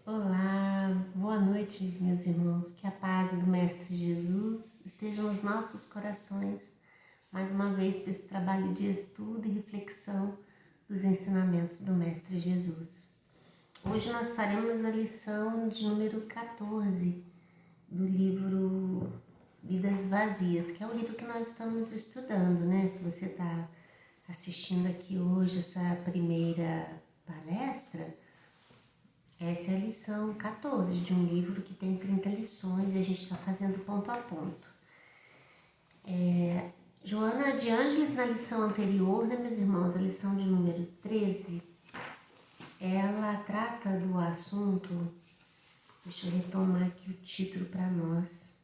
Olá, boa noite, meus irmãos. Que a paz do Mestre Jesus esteja nos nossos corações. Mais uma vez, desse trabalho de estudo e reflexão dos ensinamentos do Mestre Jesus. Hoje nós faremos a lição de número 14 do livro Vidas Vazias, que é o livro que nós estamos estudando, né? Se você está assistindo aqui hoje essa primeira palestra, essa é a lição 14 de um livro que tem 30 lições e a gente está fazendo ponto a ponto. Joana de Ângeles, na lição anterior, né, meus irmãos, a lição de número 13, ela trata do assunto, deixa eu retomar aqui o título para nós,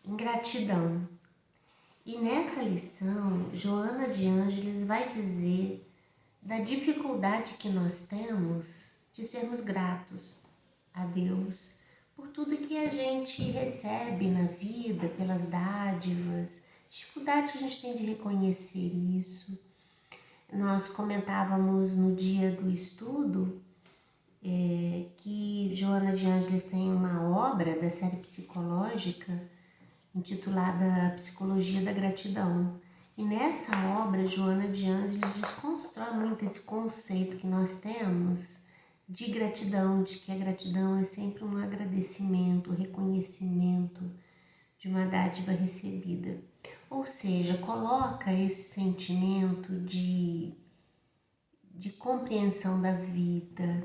ingratidão. E nessa lição, Joana de Ângeles vai dizer da dificuldade que nós temos de sermos gratos a Deus por tudo que a gente recebe na vida, pelas dádivas, dificuldade que a gente tem de reconhecer isso. Nós comentávamos no dia do estudo que Joana de Ângeles tem uma obra da série psicológica intitulada Psicologia da Gratidão. E nessa obra, Joana de Ângeles desconstrói muito esse conceito que nós temos de gratidão, de que a gratidão é sempre um agradecimento, um reconhecimento de uma dádiva recebida. Ou seja, coloca esse sentimento de compreensão da vida,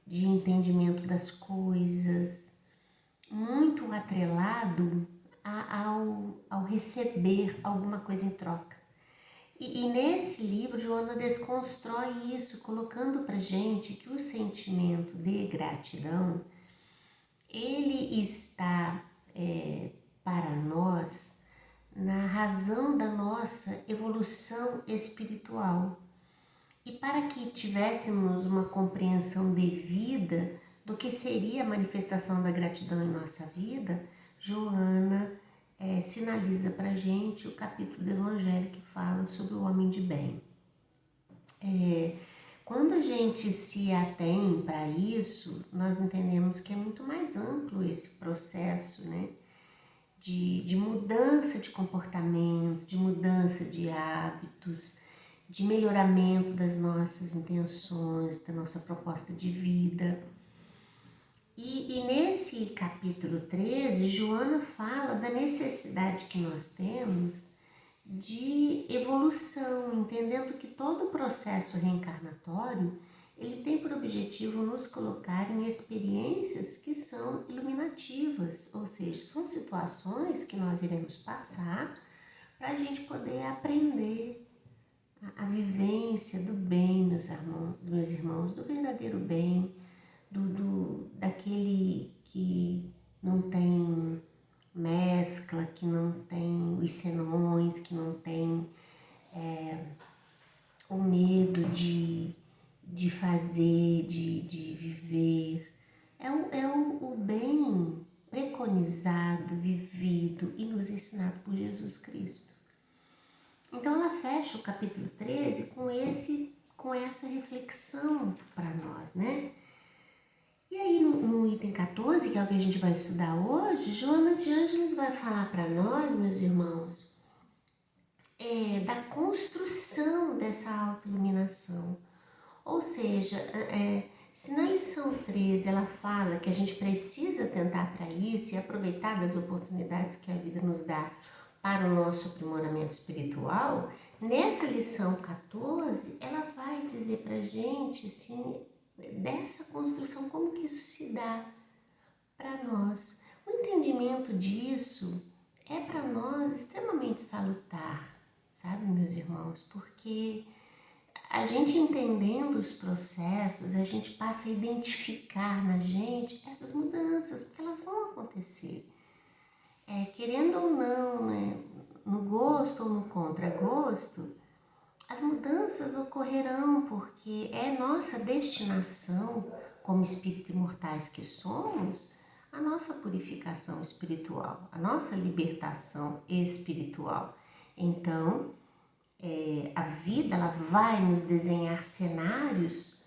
de entendimento das coisas, muito atrelado ao receber alguma coisa em troca. E nesse livro, Joana desconstrói isso, colocando pra gente que o sentimento de gratidão, ele está para nós na razão da nossa evolução espiritual. E para que tivéssemos uma compreensão devida do que seria a manifestação da gratidão em nossa vida, Joana sinaliza para a gente o capítulo do Evangelho que fala sobre o homem de bem. Quando a gente se atém para isso, nós entendemos que é muito mais amplo esse processo, né? De mudança de comportamento, de mudança de hábitos, de melhoramento das nossas intenções, da nossa proposta de vida. E nesse capítulo 13, Joana fala da necessidade que nós temos de evolução, entendendo que todo o processo reencarnatório, ele tem por objetivo nos colocar em experiências que são iluminativas, ou seja, são situações que nós iremos passar para a gente poder aprender a vivência do bem, meus irmãos, do verdadeiro bem, daquele que não tem mescla, que não tem os senões, que não tem o medo de fazer, de viver. É o bem preconizado, vivido e nos ensinado por Jesus Cristo. Então ela fecha o capítulo 13 com essa reflexão para nós, né? E aí no item 14, que é o que a gente vai estudar hoje, Joana de Ângeles vai falar para nós, meus irmãos, da construção dessa autoiluminação. Ou seja, se na lição 13 ela fala que a gente precisa tentar para isso e aproveitar das oportunidades que a vida nos dá para o nosso aprimoramento espiritual, nessa lição 14 ela vai dizer para a gente, assim, dessa construção, como que isso se dá para nós. O entendimento disso é para nós extremamente salutar, sabe, meus irmãos? Porque a gente entendendo os processos, a gente passa a identificar na gente essas mudanças, porque elas vão acontecer. Querendo ou não, né, no gosto ou no contragosto, as mudanças ocorrerão porque é nossa destinação, como espíritos imortais que somos, a nossa purificação espiritual, a nossa libertação espiritual. Então, a vida ela vai nos desenhar cenários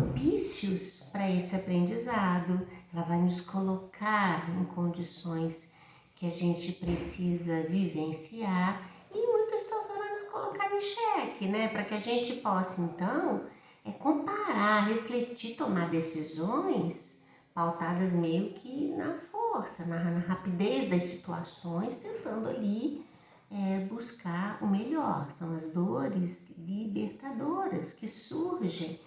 propícios para esse aprendizado. Ela vai nos colocar em condições que a gente precisa vivenciar e em muitas situações vai nos colocar em xeque, né? Para que a gente possa, então, comparar, refletir, tomar decisões pautadas meio que na força, na rapidez das situações, tentando ali buscar o melhor. São as dores libertadoras que surgem,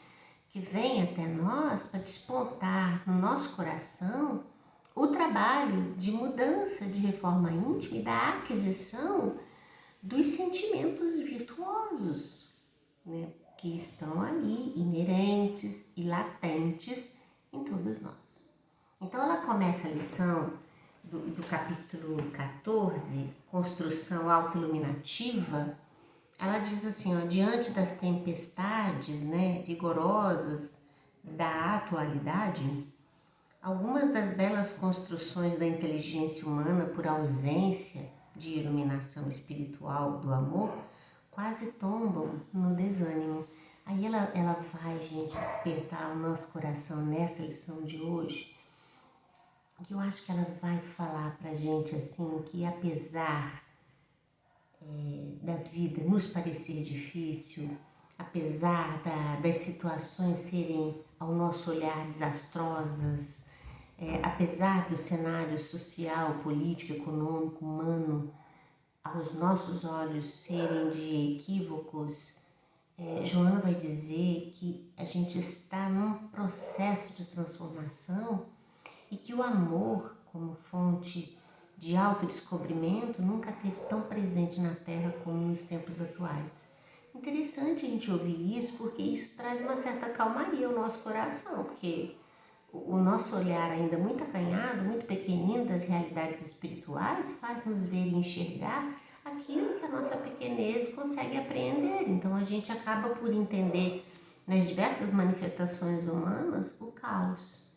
que vêm até nós para despontar no nosso coração o trabalho de mudança, de reforma íntima e da aquisição dos sentimentos virtuosos, né, que estão ali inerentes e latentes em todos nós. Então ela começa a lição do capítulo 14, construção autoiluminativa. Ela diz assim, ó, diante das tempestades, né, vigorosas da atualidade, algumas das belas construções da inteligência humana, por ausência de iluminação espiritual do amor, quase tombam no desânimo. Aí ela vai, gente, despertar o nosso coração nessa lição de hoje, que eu acho que ela vai falar pra gente assim, que apesar da vida nos parecer difícil, apesar das situações serem ao nosso olhar desastrosas, apesar do cenário social, político, econômico, humano, aos nossos olhos serem de equívocos, Joana vai dizer que a gente está num processo de transformação e que o amor, como fonte de autodescobrimento, nunca esteve tão presente na Terra como nos tempos atuais. Interessante a gente ouvir isso, porque isso traz uma certa calmaria ao nosso coração, porque o nosso olhar ainda muito acanhado, muito pequenino das realidades espirituais, faz nos ver e enxergar aquilo que a nossa pequenez consegue apreender. Então a gente acaba por entender nas diversas manifestações humanas o caos.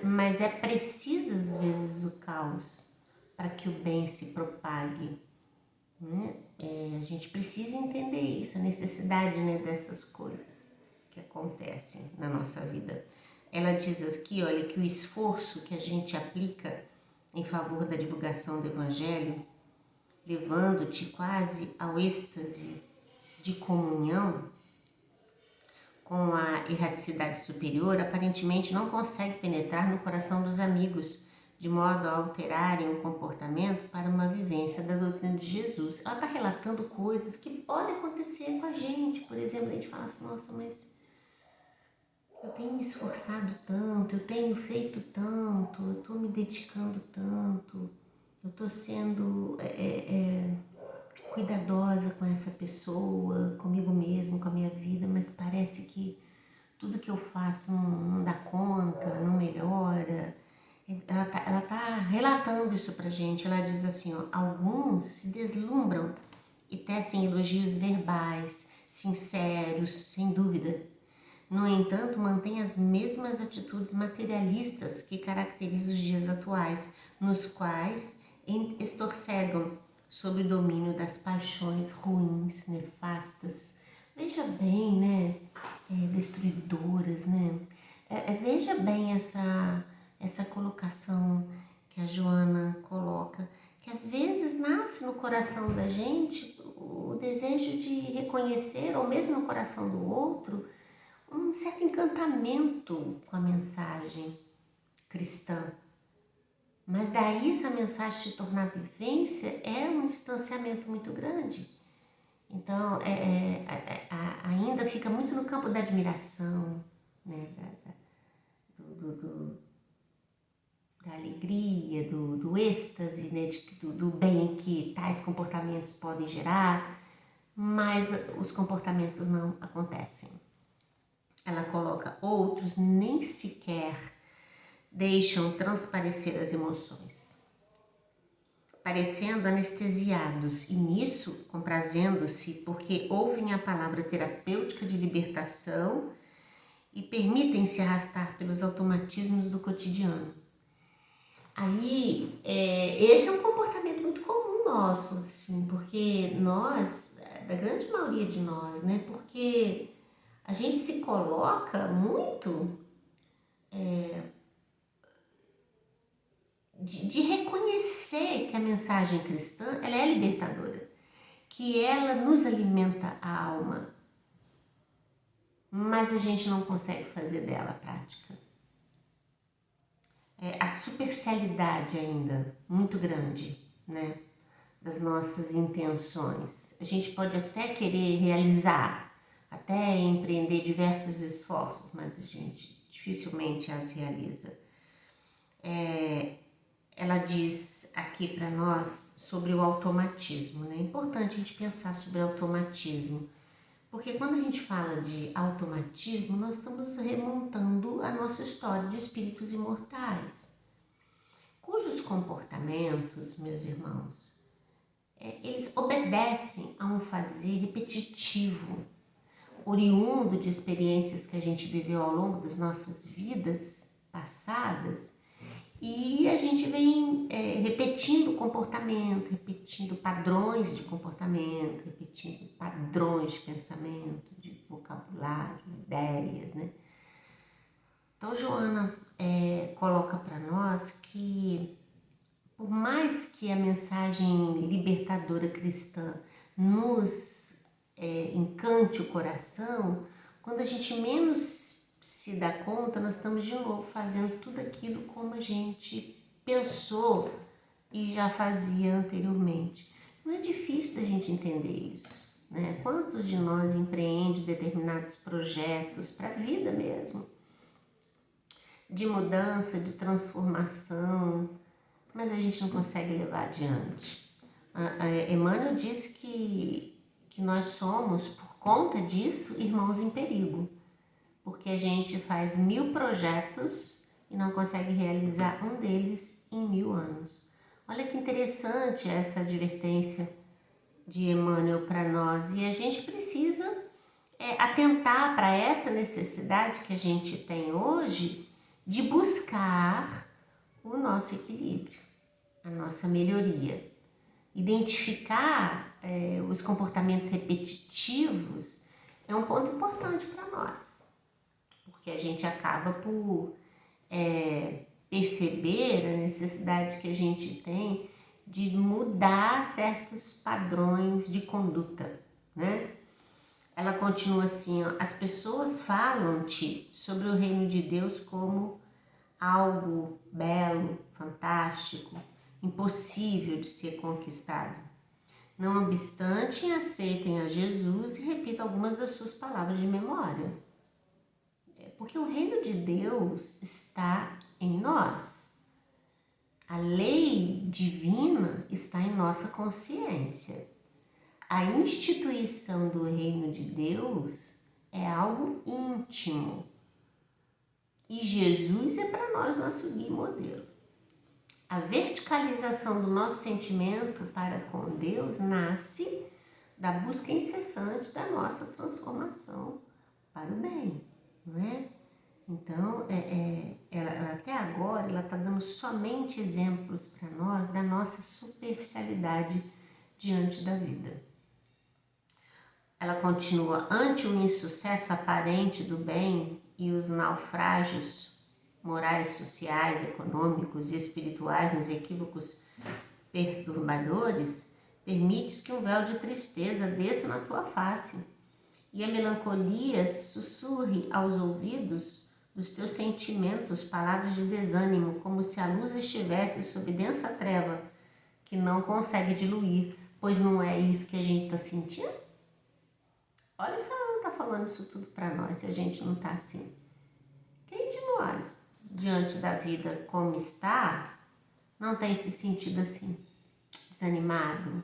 Mas é preciso às vezes o caos para que o bem se propague, né? A gente precisa entender isso, a necessidade, né, dessas coisas que acontecem na nossa vida. Ela diz aqui, olha, que o esforço que a gente aplica em favor da divulgação do Evangelho, levando-te quase ao êxtase de comunhão com a erraticidade superior, aparentemente não consegue penetrar no coração dos amigos, de modo a alterarem o comportamento para uma vivência da doutrina de Jesus. Ela está relatando coisas que podem acontecer com a gente. Por exemplo, a gente fala assim, nossa, mas eu tenho me esforçado tanto, eu tenho feito tanto, eu estou me dedicando tanto, eu estou sendo cuidadosa com essa pessoa, comigo mesma, com a minha vida, mas parece que tudo que eu faço não dá conta, não melhora. Ela tá relatando isso pra gente. Ela diz assim, ó, alguns se deslumbram e tecem elogios verbais, sinceros, sem dúvida. No entanto, mantém as mesmas atitudes materialistas que caracterizam os dias atuais, nos quais estorcegam sob o domínio das paixões ruins, nefastas. Veja bem, né? Destruidoras, né? Veja bem essa colocação que a Joana coloca, que às vezes nasce no coração da gente o desejo de reconhecer, ou mesmo no coração do outro, um certo encantamento com a mensagem cristã. Mas daí essa mensagem se tornar vivência é um distanciamento muito grande. Então, ainda fica muito no campo da admiração, né? Da alegria, do êxtase, né? Do bem que tais comportamentos podem gerar, mas os comportamentos não acontecem. Ela coloca, outros nem sequer deixam transparecer as emoções, parecendo anestesiados, e nisso comprazendo-se porque ouvem a palavra terapêutica de libertação e permitem-se arrastar pelos automatismos do cotidiano. Aí, esse é um comportamento muito comum nosso, assim, porque nós, da grande maioria de nós, né, porque A gente se coloca muito de reconhecer que a mensagem cristã ela é libertadora, que ela nos alimenta a alma, mas a gente não consegue fazer dela prática. A superficialidade ainda muito grande, né, das nossas intenções. A gente pode até querer realizar, até empreender diversos esforços, mas a gente dificilmente as realiza. Ela diz aqui para nós sobre o automatismo, né? É importante a gente pensar sobre automatismo, porque quando a gente fala de automatismo, nós estamos remontando a nossa história de espíritos imortais, cujos comportamentos, meus irmãos, eles obedecem a um fazer repetitivo, oriundo de experiências que a gente viveu ao longo das nossas vidas passadas, e a gente vem repetindo comportamento, repetindo padrões de comportamento, repetindo padrões de pensamento, de vocabulário, ideias, né? Então, Joana coloca para nós que, por mais que a mensagem libertadora cristã nos encante o coração, quando a gente menos se dá conta, nós estamos de novo fazendo tudo aquilo como a gente pensou e já fazia anteriormente. Não é difícil da gente entender isso, né? Quantos de nós empreendem determinados projetos para a vida mesmo, de mudança, de transformação, mas a gente não consegue levar adiante. Emmanuel diz que nós somos, por conta disso, irmãos em perigo, porque a gente faz 1000 projetos e não consegue realizar um deles em 1000 anos. Olha que interessante essa advertência de Emmanuel para nós, e a gente precisa atentar para essa necessidade que a gente tem hoje de buscar o nosso equilíbrio, a nossa melhoria. Identificar os comportamentos repetitivos é um ponto importante para nós, porque a gente acaba por perceber a necessidade que a gente tem de mudar certos padrões de conduta, né? Ela continua assim, ó, as pessoas falam-te sobre o reino de Deus como algo belo, fantástico, impossível de ser conquistado. Não obstante, aceitem a Jesus e repitam algumas das suas palavras de memória. Porque o reino de Deus está em nós. A lei divina está em nossa consciência. A instituição do reino de Deus é algo íntimo. E Jesus é para nós nosso guia e modelo. A verticalização do nosso sentimento para com Deus nasce da busca incessante da nossa transformação para o bem, não é? Então, ela até agora, ela está dando somente exemplos para nós da nossa superficialidade diante da vida. Ela continua, ante o insucesso aparente do bem e os naufrágios morais, sociais, econômicos e espirituais nos equívocos perturbadores, permites que um véu de tristeza desça na tua face e a melancolia sussurre aos ouvidos dos teus sentimentos palavras de desânimo, como se a luz estivesse sob densa treva que não consegue diluir, pois não é isso que a gente está sentindo? Olha se ela não está falando isso tudo para nós, se a gente não está assim. Quem de nós, diante da vida como está, não tem se sentido assim, desanimado,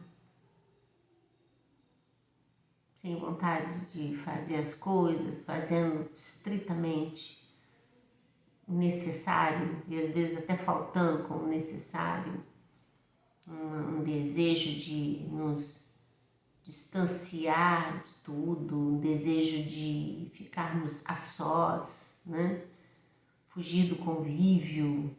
sem vontade de fazer as coisas, fazendo estritamente o necessário e às vezes até faltando como necessário, um desejo de nos distanciar de tudo, um desejo de ficarmos a sós, né? Fugir do convívio.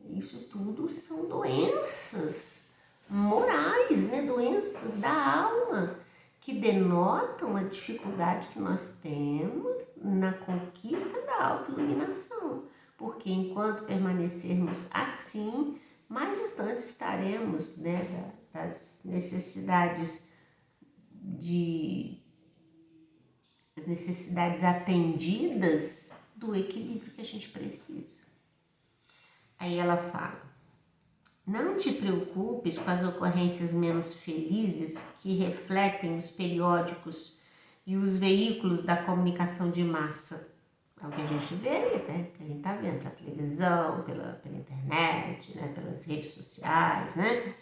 Isso tudo são doenças morais, né? Doenças da alma que denotam a dificuldade que nós temos na conquista da autoiluminação, porque enquanto permanecermos assim, mais distantes estaremos, né, das necessidades as necessidades atendidas do equilíbrio que a gente precisa. Aí ela fala: não te preocupes com as ocorrências menos felizes que refletem os periódicos e os veículos da comunicação de massa. É o que a gente vê aí, né? Que a gente tá vendo pela televisão, pela internet, né? Pelas redes sociais, né?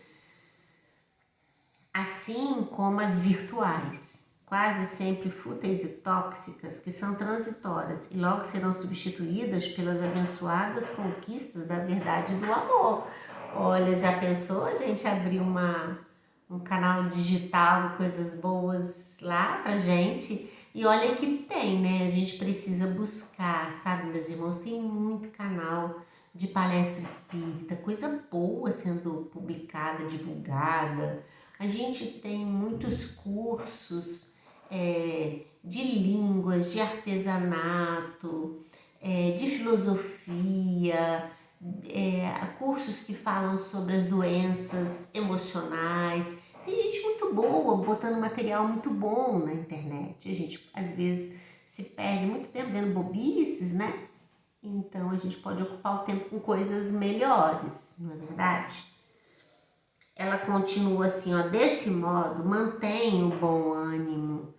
Assim como as virtuais, quase sempre fúteis e tóxicas, que são transitórias e logo serão substituídas pelas abençoadas conquistas da verdade e do amor. Olha, já pensou a gente abrir um canal digital, coisas boas lá pra gente? E olha que tem, né? A gente precisa buscar, sabe, meus irmãos? Tem muito canal de palestra espírita, coisa boa sendo publicada, divulgada. A gente tem muitos cursos de línguas, de artesanato, de filosofia, cursos que falam sobre as doenças emocionais. Tem gente muito boa botando material muito bom na internet. A gente às vezes se perde muito tempo vendo bobices, né? Então a gente pode ocupar o tempo com coisas melhores, não é verdade? Ela continua assim, ó: desse modo, mantenha o bom ânimo,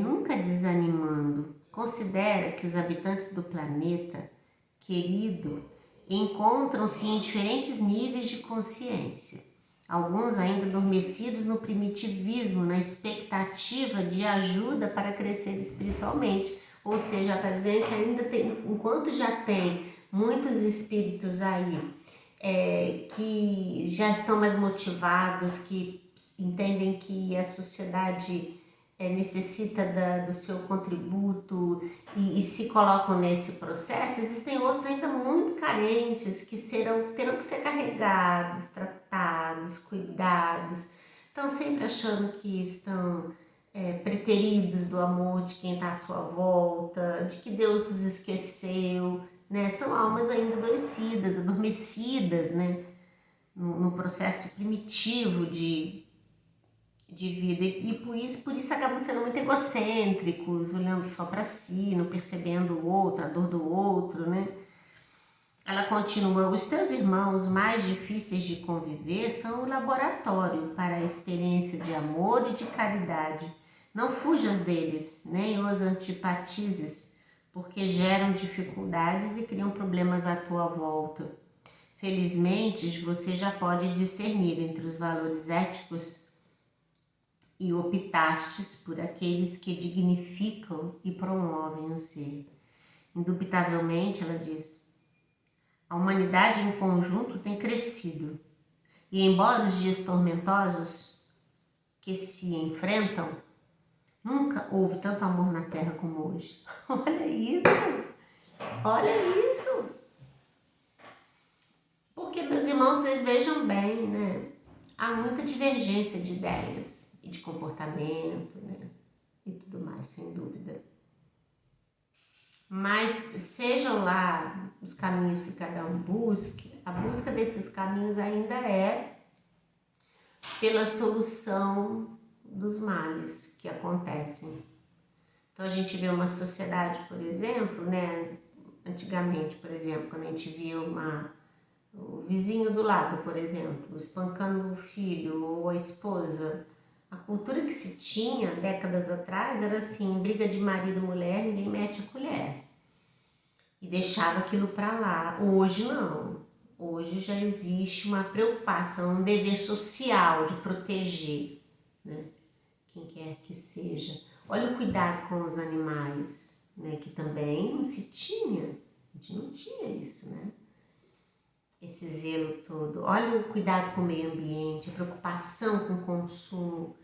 nunca desanimando. Considera que os habitantes do planeta querido encontram-se em diferentes níveis de consciência. Alguns ainda adormecidos no primitivismo, na expectativa de ajuda para crescer espiritualmente. Ou seja, está dizendo que ainda tem, enquanto já tem muitos espíritos aí que já estão mais motivados, que entendem que a sociedade necessita do seu contributo e se colocam nesse processo, existem outros ainda muito carentes que terão que ser carregados, tratados, cuidados. Estão sempre achando que estão preteridos do amor de quem está à sua volta, de que Deus os esqueceu, né? São almas ainda adormecidas, né? No processo primitivo de vida, e por isso acabam sendo muito egocêntricos, olhando só para si, não percebendo o outro, a dor do outro, né? Ela continua: os teus irmãos mais difíceis de conviver são o laboratório para a experiência de amor e de caridade. Não fujas deles, nem os antipatizes, porque geram dificuldades e criam problemas à tua volta. Felizmente, você já pode discernir entre os valores éticos e optastes por aqueles que dignificam e promovem o ser. Indubitavelmente, ela diz, a humanidade em conjunto tem crescido, e embora os dias tormentosos que se enfrentam, nunca houve tanto amor na Terra como hoje. Olha isso! Olha isso! Porque, meus irmãos, vocês vejam bem, né? Há muita divergência de ideias e de comportamento, né? E tudo mais, sem dúvida. Mas sejam lá os caminhos que cada um busque, a busca desses caminhos ainda é pela solução dos males que acontecem. Então a gente vê uma sociedade, por exemplo, né? Antigamente, por exemplo, quando a gente via o vizinho do lado, por exemplo, espancando o filho ou a esposa, a cultura que se tinha décadas atrás era assim: briga de marido e mulher, ninguém mete a colher. E deixava aquilo para lá. Hoje não. Hoje já existe uma preocupação, um dever social de proteger, né? Quem quer que seja. Olha o cuidado com os animais, né? Que também não se tinha. A gente não tinha isso, né? Esse zelo todo. Olha o cuidado com o meio ambiente, a preocupação com o consumo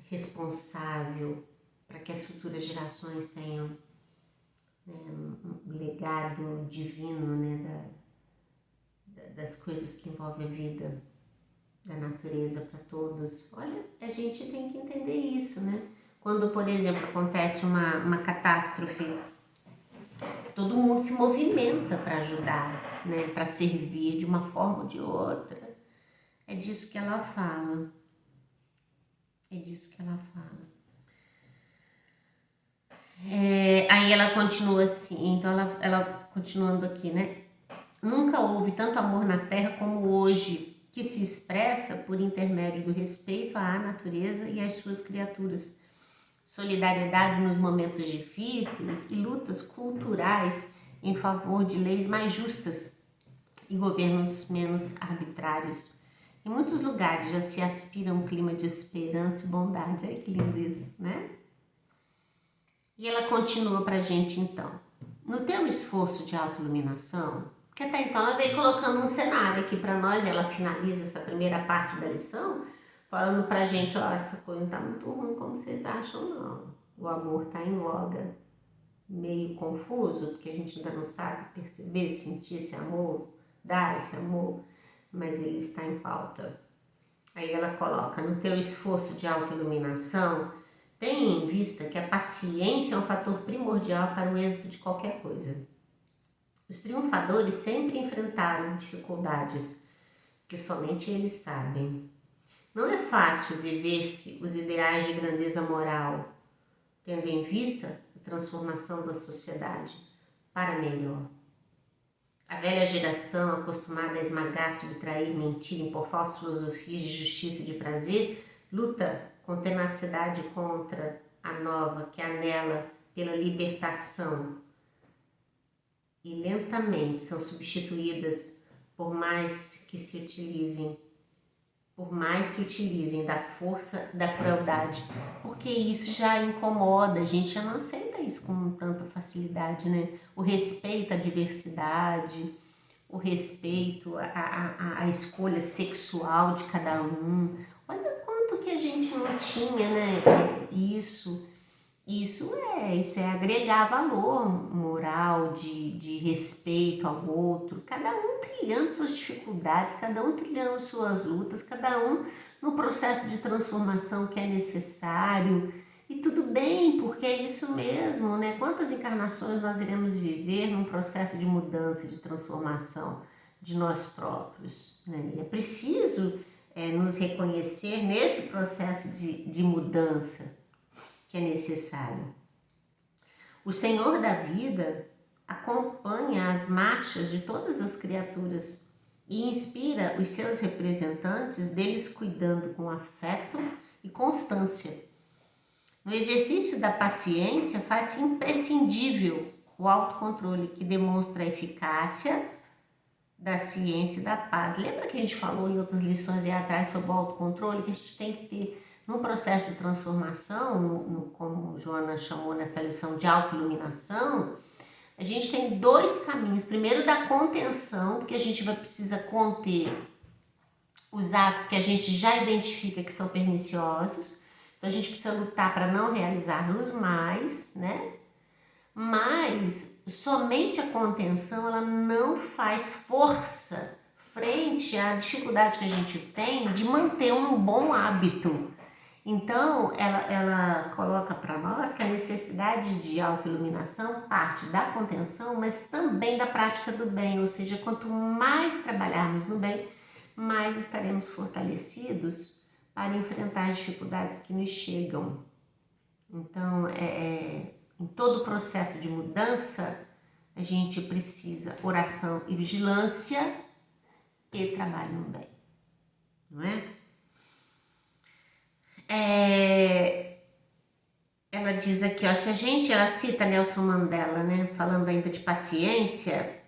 responsável para que as futuras gerações tenham um legado divino, né, das coisas que envolvem a vida, da natureza para todos. Olha, a gente tem que entender isso, né? Quando, por exemplo, acontece uma catástrofe, todo mundo se movimenta para ajudar, né? Para servir de uma forma ou de outra. É disso que ela fala. É disso que ela fala. Aí ela continua assim, então ela continuando aqui, né? Nunca houve tanto amor na Terra como hoje, que se expressa por intermédio do respeito à natureza e às suas criaturas. Solidariedade nos momentos difíceis e lutas culturais em favor de leis mais justas e governos menos arbitrários. Em muitos lugares já se aspira a um clima de esperança e bondade. Ai, que lindo isso, né? E ela continua pra gente então. No teu esforço de autoiluminação, porque até então ela veio colocando um cenário aqui para nós, e ela finaliza essa primeira parte da lição, falando pra gente, ó, essa coisa não tá muito ruim como vocês acham, não. O amor tá em voga, meio confuso, porque a gente ainda não sabe perceber, sentir esse amor, dar esse amor, mas ele está em pauta. Aí ela coloca, no teu esforço de autoiluminação, tenha em vista que a paciência é um fator primordial para o êxito de qualquer coisa. Os triunfadores sempre enfrentaram dificuldades que somente eles sabem. Não é fácil viver-se os ideais de grandeza moral, tendo em vista a transformação da sociedade para melhor. A velha geração, acostumada a esmagar, subtrair, mentir, impor falsas filosofias de justiça e de prazer, luta com tenacidade contra a nova que anela pela libertação e lentamente são substituídas por mais se utilizem da força da crueldade, porque isso já incomoda, a gente já não aceita isso com tanta facilidade, né? O respeito à diversidade, o respeito à escolha sexual de cada um. Olha quanto que a gente não tinha, né? Isso é agregar valor moral, de respeito ao outro, cada um trilhando suas dificuldades, cada um trilhando suas lutas, cada um no processo de transformação que é necessário. E tudo bem, porque é isso mesmo, né? Quantas encarnações nós iremos viver num processo de mudança, de transformação de nós próprios, né? E é preciso nos reconhecer nesse processo de mudança que é necessário. O Senhor da vida acompanha as marchas de todas as criaturas e inspira os seus representantes, deles cuidando com afeto e constância. No exercício da paciência, faz-se imprescindível o autocontrole, que demonstra a eficácia da ciência e da paz. Lembra que a gente falou em outras lições aí atrás sobre o autocontrole, que a gente tem que ter no processo de transformação, como Joana chamou nessa lição de autoiluminação, a gente tem dois caminhos. Primeiro, da contenção, porque a gente precisa conter os atos que a gente já identifica que são perniciosos. Então, a gente precisa lutar para não realizar-los mais, né? Mas somente a contenção, ela não faz força frente à dificuldade que a gente tem de manter um bom hábito. Então, ela coloca para nós que a necessidade de autoiluminação parte da contenção, mas também da prática do bem, ou seja, quanto mais trabalharmos no bem, mais estaremos fortalecidos para enfrentar as dificuldades que nos chegam. Então, em todo o processo de mudança, a gente precisa oração e vigilância e trabalho no bem, não é? Ela diz aqui, ó, ela cita Nelson Mandela, né, falando ainda de paciência.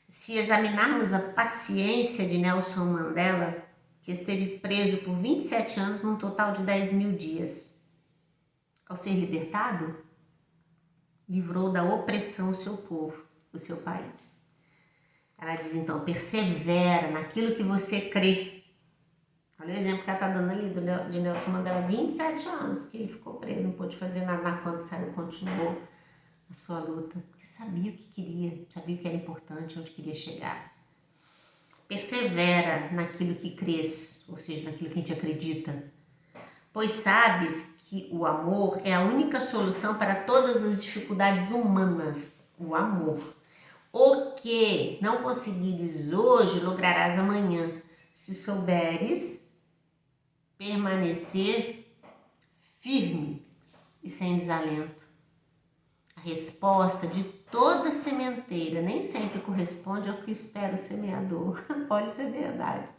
Se examinarmos a paciência de Nelson Mandela, que esteve preso por 27 anos num total de 10.000 dias, ao ser libertado, livrou da opressão o seu povo, o seu país. Ela diz então, persevera naquilo que você crê. Olha o exemplo que ela está dando ali de Nelson Mandela, 27 anos que ele ficou preso, não pôde fazer nada, mas quando saiu, continuou a sua luta, porque sabia o que queria, sabia o que era importante, onde queria chegar. persevera naquilo que crês, ou seja, naquilo que a gente acredita, pois sabes que o amor é a única solução para todas as dificuldades humanas. O amor. O que não conseguires hoje, lograrás amanhã, se souberes permanecer firme e sem desalento. A resposta de toda sementeira nem sempre corresponde ao que espera o semeador. Olha, isso é verdade.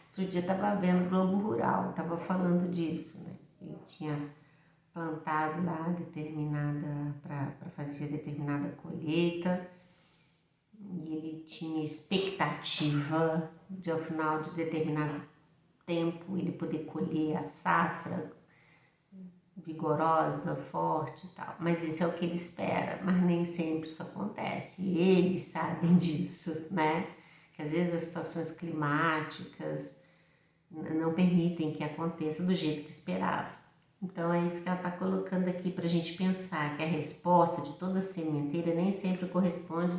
Outro dia estava vendo Globo Rural, estava falando disso, né? Ele tinha plantado lá para fazer determinada colheita e ele tinha expectativa de ao final de determinado tempo ele poder colher a safra vigorosa, forte e tal. Mas isso é o que ele espera, mas nem sempre isso acontece. E eles sabem disso, né? Que às vezes as situações climáticas não permitem que aconteça do jeito que esperava. Então é isso que ela está colocando aqui para a gente pensar, que a resposta de toda sementeira nem sempre corresponde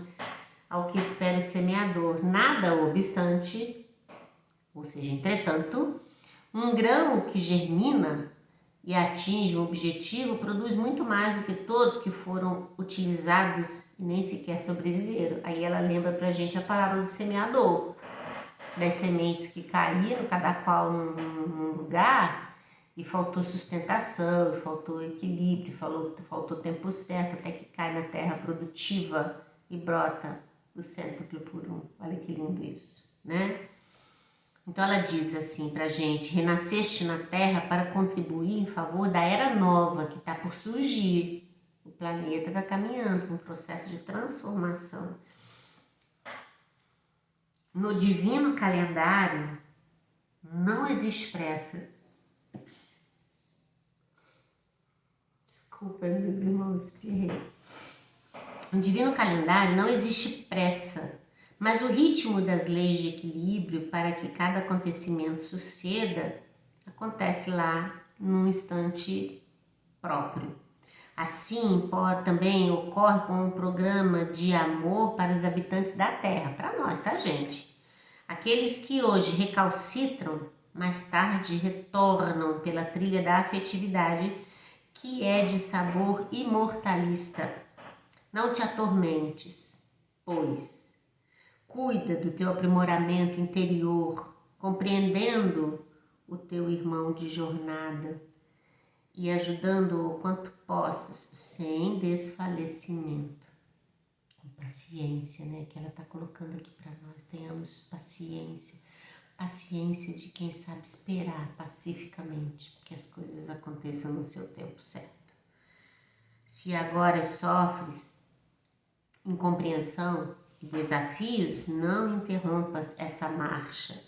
ao que espera o semeador. Nada obstante, ou seja, entretanto, um grão que germina e atinge um objetivo produz muito mais do que todos que foram utilizados e nem sequer sobreviveram. Aí ela lembra pra gente a parábola do semeador, das sementes que caíram, cada qual num lugar, e faltou sustentação, faltou equilíbrio, faltou tempo certo, até que cai na terra produtiva e brota o cêntuplo por um. Olha que lindo isso, né? Então ela diz assim pra gente: renasceste na Terra para contribuir em favor da era nova que está por surgir. O planeta está caminhando por um processo de transformação. No divino calendário não existe pressa. Desculpa, meus irmãos, espirrei. No divino calendário não existe pressa, mas o ritmo das leis de equilíbrio para que cada acontecimento suceda acontece lá num instante próprio. Assim, também ocorre com um programa de amor para os habitantes da Terra, para nós, tá, gente? Aqueles que hoje recalcitram, mais tarde retornam pela trilha da afetividade, que é de sabor imortalista. Não te atormentes, pois cuida do teu aprimoramento interior, compreendendo o teu irmão de jornada e ajudando-o o quanto possas, sem desfalecimento. Com paciência, né? Que ela está colocando aqui para nós. Tenhamos paciência. Paciência de quem sabe esperar pacificamente que as coisas aconteçam no seu tempo certo. Se agora sofres incompreensão e desafios, não interrompas essa marcha,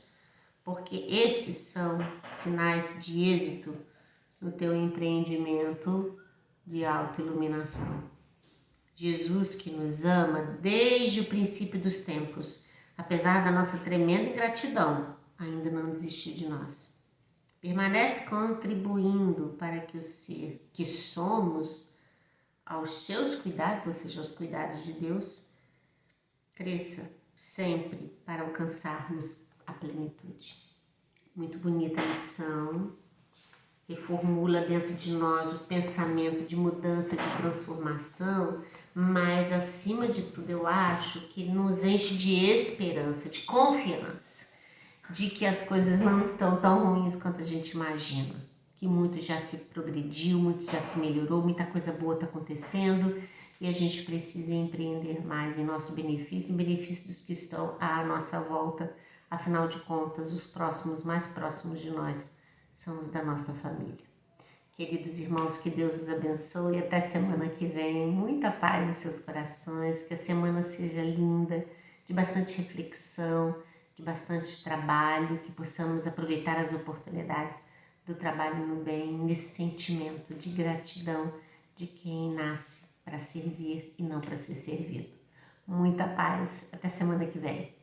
porque esses são sinais de êxito no teu empreendimento de autoiluminação. Jesus, que nos ama desde o princípio dos tempos, apesar da nossa tremenda ingratidão, ainda não desistiu de nós. Permanece contribuindo para que o ser que somos aos seus cuidados, ou seja, aos cuidados de Deus, cresça sempre para alcançarmos a plenitude. Muito bonita a lição, reformula dentro de nós o pensamento de mudança, de transformação, mas acima de tudo eu acho que nos enche de esperança, de confiança, de que as coisas não estão tão ruins quanto a gente imagina. Que muito já se progrediu, muito já se melhorou, muita coisa boa está acontecendo e a gente precisa empreender mais em nosso benefício, em benefício dos que estão à nossa volta. Afinal de contas, os próximos, mais próximos de nós, são os da nossa família. Queridos irmãos, que Deus os abençoe e até semana que vem. Muita paz em seus corações, que a semana seja linda, de bastante reflexão, de bastante trabalho, que possamos aproveitar as oportunidades do trabalho no bem, nesse sentimento de gratidão de quem nasce para servir e não para ser servido. Muita paz, até semana que vem.